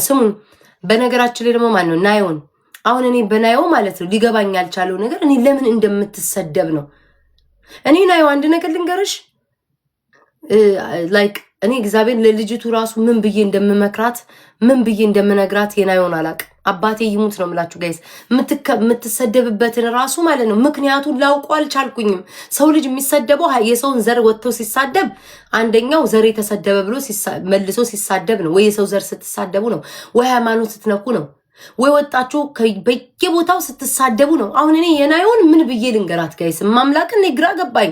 ስሙን በነገራችን ላይ ደግሞ ማን ነው ናዮን አሁን እኔ በናዮ ማለት ነው ሊገባኝ ያልቻለው ነገር እኔ ለምን እንደምትሰደብ ነው። እኔ ናዮ አንድ ነገር ልንገርሽ ላይክ እኔ እግዚአብሔር ለልጅቱ ራሱ ምን ብዬ እንደምመክራት ምን ብዬ እንደምነግራት የናዮን አላቅ አባቴ ይሙት ነው የምላችሁ ጋይስ የምትሰደብበትን ራሱ ማለት ነው ምክንያቱን ላውቀው አልቻልኩኝም። ሰው ልጅ የሚሰደበው የሰውን ዘር ወጥቶ ሲሳደብ አንደኛው ዘር የተሰደበ ብሎ መልሶ ሲሳደብ ነው ወይ የሰው ዘር ስትሳደቡ ነው ወይ ሃይማኖት ስትነኩ ነው ወይ ወጣችሁ በየቦታው ስትሳደቡ ነው። አሁን እኔ የናዮን ምን ብዬ ልንገራት ጋይስ ማምላክ እኔ ግራ ገባኝ።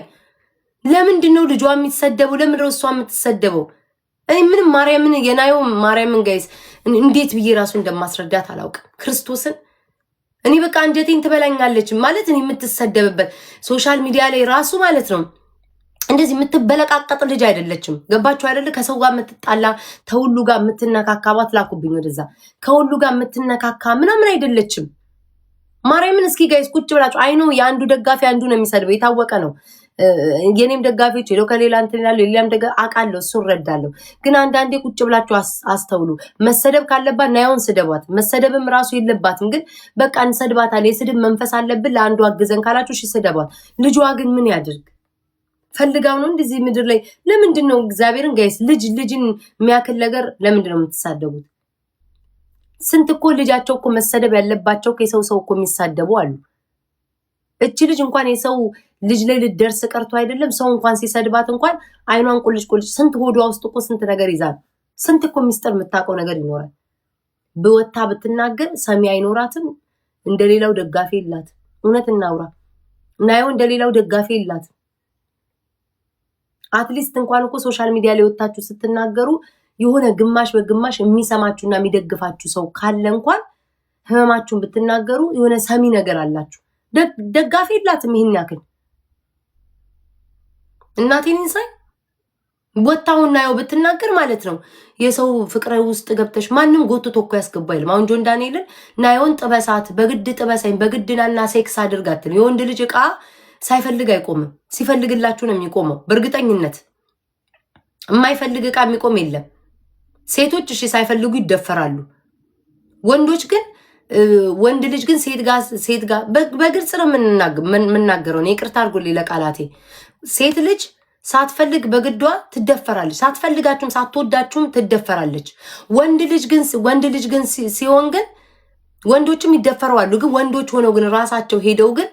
ለምንድን ነው ልጇ የሚሰደበው? ለምን ነው እሷ የምትሰደበው? እኔ ምንም ማርያምን የናዮ ማርያምን ጋይስ እንዴት ብዬ ራሱ እንደማስረዳት አላውቅም። ክርስቶስን እኔ በቃ አንጀቴን ትበላኛለች ማለት እኔ የምትሰደብበት ሶሻል ሚዲያ ላይ ራሱ ማለት ነው እንደዚህ የምትበለቃቀጥ ልጅ አይደለችም። ገባችሁ አይደለ? ከሰው ጋር የምትጣላ ከሁሉ ጋር የምትነካካባት ላኩብኝ ወደዛ ከሁሉ ጋር የምትነካካ ምናምን አይደለችም። ማርያምን እስኪ ጋይስ ቁጭ ብላችሁ አይኖ የአንዱ ደጋፊ አንዱ ነው የሚሰድበው የታወቀ ነው። የኔም ደጋፊዎች ሄዶ ከሌላ እንትን ይላሉ ሌላም ደጋ አቃለሁ እሱን ረዳለሁ። ግን አንዳንዴ ቁጭ ብላችሁ አስተውሉ። መሰደብ ካለባት ናዮን ስደቧት። መሰደብም ራሱ የለባትም ግን በቃ እንሰድባታለን። የስድብ መንፈስ አለብን ለአንዱ አግዘን ካላችሁ እሺ ስደቧት። ልጇ ግን ምን ያድርግ? ፈልጋው ነው እንደዚህ ምድር ላይ ለምንድን ነው እግዚአብሔርን ጋይስ ልጅን የሚያክል ነገር ለምንድን ነው የምትሳደቡት? ስንት እኮ ልጃቸው እኮ መሰደብ ያለባቸው ከሰው እኮ የሚሳደቡ አሉ። እቺ ልጅ እንኳን የሰው ልጅ ላይ ልደርስ ቀርቶ አይደለም ሰው እንኳን ሲሰድባት እንኳን አይኗን ቁልጭ ስንት ሆዷ ውስጥ እኮ ስንት ነገር ይዛል። ስንት እኮ ሚስጥር የምታውቀው ነገር ይኖራል። በወታ ብትናገር ሰሚ አይኖራትም። እንደሌላው ደጋፊ ይላት። እውነት እናውራ ናዮ እንደሌላው ደጋፊ ይላት። አትሊስት እንኳን እኮ ሶሻል ሚዲያ ላይ ወጣችሁ ስትናገሩ የሆነ ግማሽ በግማሽ የሚሰማችሁና የሚደግፋችሁ ሰው ካለ እንኳን ህመማችሁን ብትናገሩ የሆነ ሰሚ ነገር አላችሁ። ደጋፊ ይላትም ይሄን ያክል እናቴን እንሳይ ወጣውና ያው ብትናገር ማለት ነው የሰው ፍቅር ውስጥ ገብተሽ ማንንም ጎትቶ እኮ ያስገባይል። አሁን ጆን ዳንኤልን ናዮን ጥበሳት በግድ ጥበሳኝ በግድናና ሴክስ አድርጋትን የወንድ ልጅ ዕቃ ሳይፈልግ አይቆምም። ሲፈልግላችሁ ነው የሚቆመው። በእርግጠኝነት የማይፈልግ ዕቃ የሚቆም የለም። ሴቶች እሺ ሳይፈልጉ ይደፈራሉ። ወንዶች ግን ወንድ ልጅ ግን ሴት ጋር በግልጽ ነው የምናገረው። ይቅርታ አድርጉልኝ ለቃላቴ። ሴት ልጅ ሳትፈልግ በግዷ ትደፈራለች። ሳትፈልጋችሁም ሳትወዳችሁም ትደፈራለች። ወንድ ልጅ ግን ሲሆን ግን ወንዶችም ይደፈራሉ። ግን ወንዶች ሆነው ግን ራሳቸው ሄደው ግን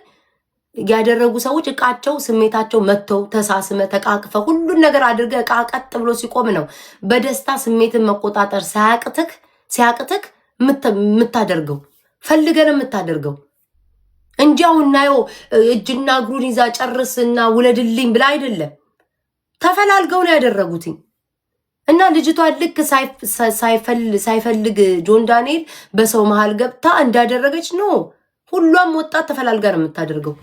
ያደረጉ ሰዎች ዕቃቸው ስሜታቸው መተው ተሳስመ ተቃቅፈ ሁሉን ነገር አድርገ ዕቃ ቀጥ ብሎ ሲቆም ነው በደስታ ስሜትን መቆጣጠር ሲያቅትክ የምታደርገው ፈልገን የምታደርገው እንጂ አሁን ናዮ እጅና እግሩን ይዛ ጨርስና ውለድልኝ ብላ አይደለም። ተፈላልገው ነው ያደረጉት። እና ልጅቷ ልክ ሳይፈልግ ጆን ዳንኤል በሰው መሃል ገብታ እንዳደረገች ነው ሁሉም ወጣት ተፈላልጋ ነው የምታደርገው።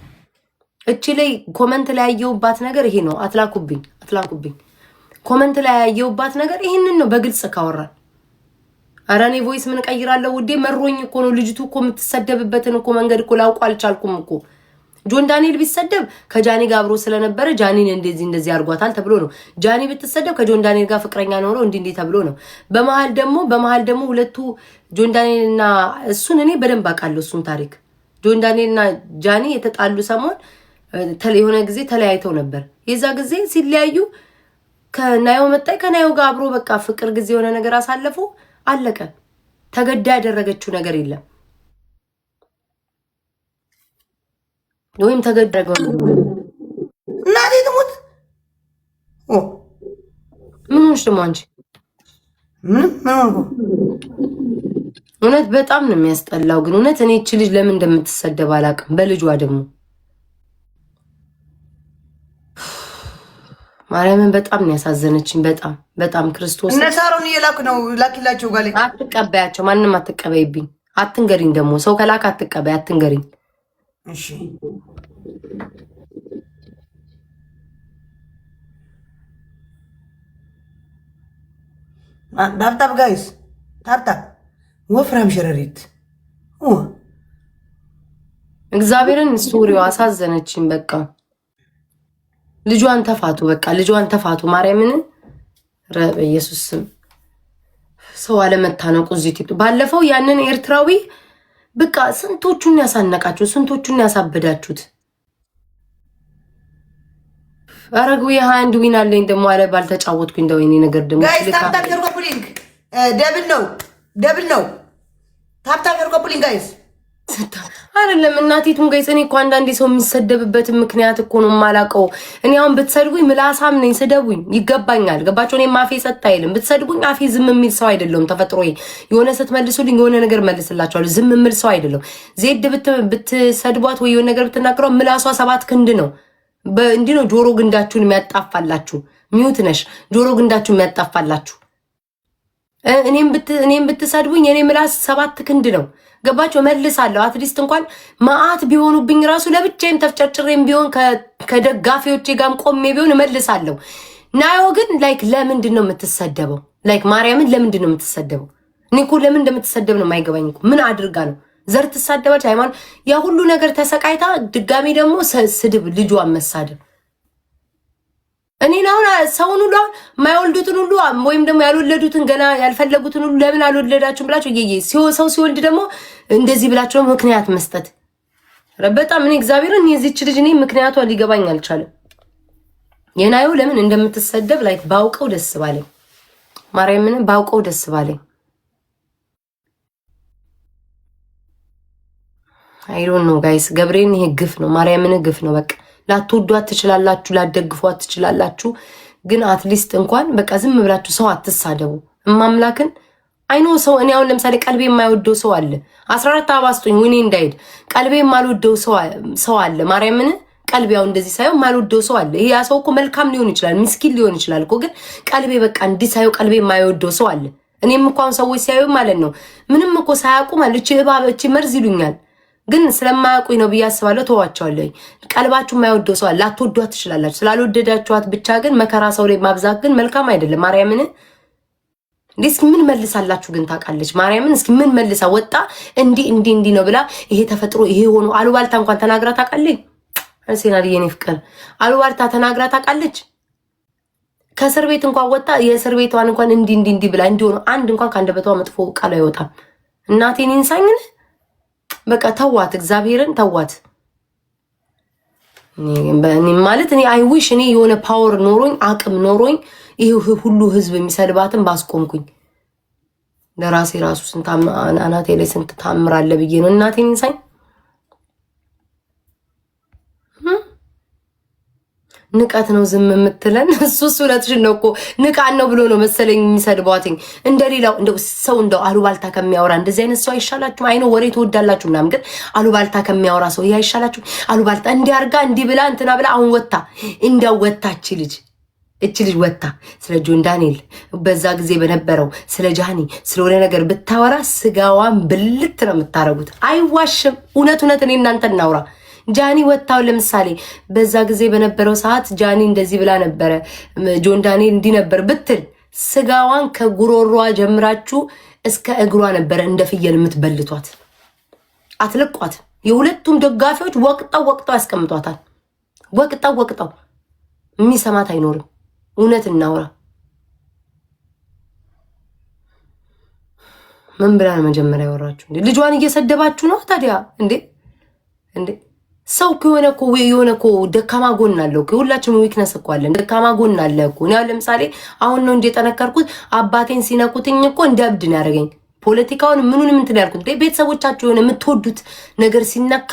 እቺ ላይ ኮሜንት ላይ ያየውባት ነገር ይሄ ነው። አትላኩብኝ። ኮሜንት ላይ ያየውባት ነገር ይሄንን ነው በግልጽ ካወራን። አራኔ ቮይስ ምን ቀይራለሁ ውዴ መሮኝ እኮ ነው። ልጅቱ እኮ የምትሰደብበትን እኮ መንገድ እኮ ላውቀው አልቻልኩም እኮ። ጆን ዳንኤል ቢሰደብ ከጃኒ ጋር አብሮ ስለነበረ ጃኒን እንደዚህ አርጓታል ተብሎ ነው። ጃኒ ብትሰደብ ከጆን ዳንኤል ጋር ፍቅረኛ ኖሮ እንዴ ተብሎ ነው። በመሃል ደግሞ ሁለቱ ጆን ዳንኤልና እሱን እኔ በደንብ አውቃለሁ እሱን ታሪክ። ጆን ዳንኤልና ጃኒ የተጣሉ ሰሞን የሆነ ጊዜ ተለያይተው ነበር። የዛ ጊዜ ሲለያዩ ከናዮ መጣይ ከናዮ ጋር አብሮ በቃ ፍቅር ጊዜ የሆነ ነገር አሳለፉ። አለቀ። ተገዳ ያደረገችው ነገር የለም ወይም ተገደረገው እናቴ ትሙት ምን ሆነሽ ደግሞ አንቺ? እውነት በጣም ነው የሚያስጠላው። ግን እውነት እኔ እቺ ልጅ ለምን እንደምትሰደብ አላውቅም። በልጇ ደግሞ ማርያምን በጣም ነው ያሳዘነችኝ። በጣም ክርስቶስ እነሳሩን እየላኩ ነው። ላኪላቸው ጋር አትቀበያቸው። ማንንም አትቀበይብኝ። አትንገሪኝ ደግሞ ሰው ከላክ አትቀበይ። አትንገሪኝ እሺ። ታብታብ ጋይስ ታብታብ ወፍራም ሸረሪት እግዚአብሔርን ሱሪው አሳዘነችኝ። በቃ ልጇን ተፋቱ። በቃ ልጇን ተፋቱ። ማርያምን በኢየሱስ ስም ሰው አለመታነቁ እዚህ ባለፈው ያንን ኤርትራዊ በቃ ስንቶቹን ያሳነቃችሁ፣ ስንቶቹን ያሳበዳችሁት። አረጉ ያ1 ዊን አለኝ ደግሞ አለ ባልተጫወትኩኝ እንደው የኔ ነገር ደግሞ ጋይስ ታፕታፕ ሸር ኮፕሊንግ ደብል ነው ታፕታፕ ሸር ኮፕሊንግ ጋይስ አይደለም እናቲቱን ጋይስ እኔ እኮ አንዳንዴ ሰው የሚሰደብበትን ምክንያት እኮ ነው የማላውቀው። እኔ አሁን ብትሰድቡኝ ምላሳም ነኝ፣ ስደቡኝ ይገባኛል። ገባችሁ? እኔ ማፌ ጸጥ አይልም። ብትሰድቡኝ አፌ ዝም የሚል ሰው አይደለም። ተፈጥሮዬ የሆነ ስትመልሱልኝ የሆነ ነገር መልስላችኋለሁ። ዝም የሚል ሰው አይደለም። ዜድ ብትሰድቧት ወይ የሆነ ነገር ብትናገረው ምላሷ 7 ክንድ ነው። እንዲህ ነው ጆሮ ግንዳችሁን የሚያጣፋላችሁ። ሚውት ነሽ ጆሮ ግንዳችሁን የሚያጣፋላችሁ። እኔም ብትሰድቡኝ የኔ ምላስ 7 ክንድ ነው። ገባቸው መልሳለሁ። አትሊስት እንኳን ማአት ቢሆኑብኝ ራሱ ለብቻዬም ተፍጨርጭሬም ቢሆን ከደጋፊዎቼ ጋርም ቆሜ ቢሆን መልሳለሁ። ናዮ ግን ላይክ ለምንድን ነው የምትሰደበው? ላይክ ማርያምን ለምንድን ነው የምትሰደበው? እኔ እኮ ለምን እንደምትሰደብ ነው የማይገባኝ እኮ። ምን አድርጋ ነው ዘር ትሳደባች? ሃይማኖት ያ ሁሉ ነገር ተሰቃይታ ድጋሚ ደግሞ ስድብ፣ ልጇን መሳደብ። እኔ አሁን ሰውን ሁሉ የማይወልዱትን ሁሉ ወይም ደግሞ ያልወለዱትን ገና ያልፈለጉትን ሁሉ ለምን አልወለዳችሁም ብላችሁ ሰው ሲወልድ ደግሞ እንደዚህ ብላችሁ ምክንያት መስጠት በጣም እኔ እግዚአብሔርን የዚች ልጅ እኔ ምክንያቷ ሊገባኝ አልቻለም። የናዩ ለምን እንደምትሰደብ ላይክ ባውቀው ደስ ባለኝ፣ ማርያምን ባውቀው ደስ ባለኝ። አይ ዶንት ኖ ጋይስ ገብሬን ይሄ ግፍ ነው፣ ማርያምን ግፍ ነው። በቃ ላትወዷት ትችላላችሁ፣ ላትደግፏት ትችላላችሁ። ግን አትሊስት እንኳን በቃ ዝም ብላችሁ ሰው አትሳደቡ። እማምላክን አይኖ ሰው እኔ አሁን ለምሳሌ ቀልቤ የማይወደው ሰው አለ። 14 አባስቶኝ ወኔ እንዳይድ ቀልቤ የማልወደው ሰው አለ። ማርያምን ቀልቤው እንደዚህ ሳይው የማልወደው ሰው አለ። ይሄ ያ ሰው እኮ መልካም ሊሆን ይችላል፣ ምስኪን ሊሆን ይችላል እኮ ግን ቀልቤ በቃ እንዲህ ሳይው ቀልቤ የማይወደው ሰው አለ። እኔም እኮ አሁን ሰዎች ሲያዩ ማለት ነው ምንም እኮ ሳያውቁ ማለት እቺ እባብ እቺ መርዝ ይሉኛል ግን ስለማያውቁኝ ነው ብዬ አስባለሁ። ተዋቸዋለሁ። ቀልባችሁ የማይወደው ሰው ላትወዷት ትችላላችሁ። ስላልወደዳችኋት ብቻ ግን መከራ ሰው ላይ ማብዛት ግን መልካም አይደለም። ማርያምን እስኪ ምን መልሳላችሁ ግን ታውቃለች? ማርያምን እስኪ ምን መልሳ ወጣ እንዲህ ነው ብላ ይሄ ተፈጥሮ ይሄ ሆኖ አሉባልታ እንኳን ተናግራ ታውቃለች? አርሴናል የኔ ፍቅር አሉባልታ ተናግራ ታውቃለች? ከእስር ቤት እንኳን ወጣ የእስር ቤቷን እንኳን እንዲህ ብላ እንዲሆኑ አንድ እንኳን ከአንደበቷ መጥፎ ቃል አይወጣም። እናቴን ይንሳኝን በቃ ተዋት፣ እግዚአብሔርን ተዋት። እኔ ማለት እኔ አይዊሽ እኔ የሆነ ፓወር ኖሮኝ አቅም ኖሮኝ ይሄ ሁሉ ህዝብ የሚሰድባትን ባስቆምኩኝ። ለራሴ ራሱ ስንት አናቴ ላይ ስንት ታምራለ ብዬ ነው እናቴን እንሳኝ። ንቀት ነው ዝም የምትለን እሱስ ሁለትሽን ነው እኮ ንቃን ነው ብሎ ነው መሰለኝ የሚሰድቧትኝ። እንደሌላው እንደው ሰው እንደው አሉባልታ ከሚያወራ እንደዚህ አይነት ሰው አይሻላችሁም? አይኖ ወሬ ትወዳላችሁ ምናምን ግን አሉባልታ ከሚያወራ ሰው ይሄ አይሻላችሁ? አሉባልታ እንዲያርጋ እንዲህ ብላ እንትና ብላ አሁን ወጣ እንዲያው ወጣች እቺ ልጅ ወጣ ስለ ጆን ዳንኤል በዛ ጊዜ በነበረው ስለ ጃኒ ስለሆነ ነገር ብታወራ ስጋዋን ብልት ነው የምታረጉት። አይዋሽም። እውነት እኔ እናንተ እናውራ። ጃኒ ወጣው ለምሳሌ በዛ ጊዜ በነበረው ሰዓት ጃኒ እንደዚህ ብላ ነበረ፣ ጆን ዳንኤል እንዲህ ነበር ብትል ስጋዋን ከጉሮሮዋ ጀምራችሁ እስከ እግሯ ነበረ እንደ ፍየል የምትበልቷት። አትለቋት። የሁለቱም ደጋፊዎች ወቅጣው ያስቀምጧታል። ወቅጣው የሚሰማት አይኖርም። እውነት እናውራ። ምን ብላ ነው መጀመሪያ ያወራችሁ? እንዴ ልጇን እየሰደባችሁ ነው ታዲያ? እንዴ ሰው ከሆነ እኮ ደካማ ጎን አለው እኮ። ሁላችንም ዊክነስ እኮ አለን፣ ደካማ ጎን አለ እኮ። እኔ ለምሳሌ አሁን ነው እንደ ጠነከርኩት። አባቴን ሲነኩትኝ እኮ እንደ እብድ ነው ያደረገኝ። ፖለቲካውን ምኑንም እንትን ያልኩት ቤተሰቦቻችሁ የሆነ የምትወዱት ነገር ሲነካ